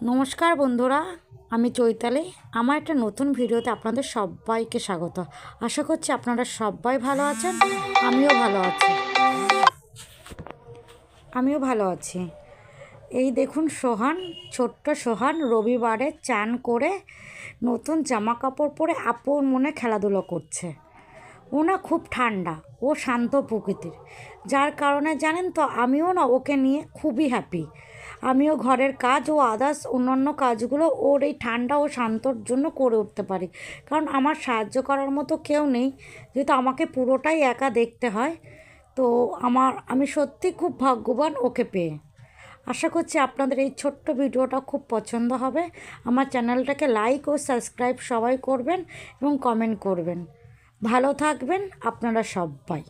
নমস্কার বন্ধুরা, আমি চৈতালি। আমার একটা নতুন ভিডিওতে আপনাদের সবাইকে স্বাগত। আশা করছি আপনারা সবাই ভালো আছেন। আমিও ভালো আছি। এই দেখুন ছোট্ট সোহান রবিবারে চান করে নতুন জামা কাপড় পরে আপন মনে খেলাধুলো করছে। ও না খুব ঠান্ডা, ও শান্ত প্রকৃতির, যার কারণে জানেন তো আমিও না ওকে নিয়ে খুবই হ্যাপি। আমিও ঘরের কাজ ও আদার্স অন্যান্য কাজগুলো ওর এই ঠান্ডা ও শান্তর জন্য করে উঠতে পারি, কারণ আমার সাহায্য করার মতো কেউ নেই, যেহেতু আমাকে পুরোটাই একা দেখতে হয়। তো আমি সত্যি খুব ভাগ্যবান ওকে পেয়ে। আশা করছি আপনাদের এই ছোট্ট ভিডিওটা খুব পছন্দ হবে। আমার চ্যানেলটাকে লাইক ও সাবস্ক্রাইব সবাই করবেন এবং কমেন্ট করবেন। ভালো থাকবেন আপনারা সবাই।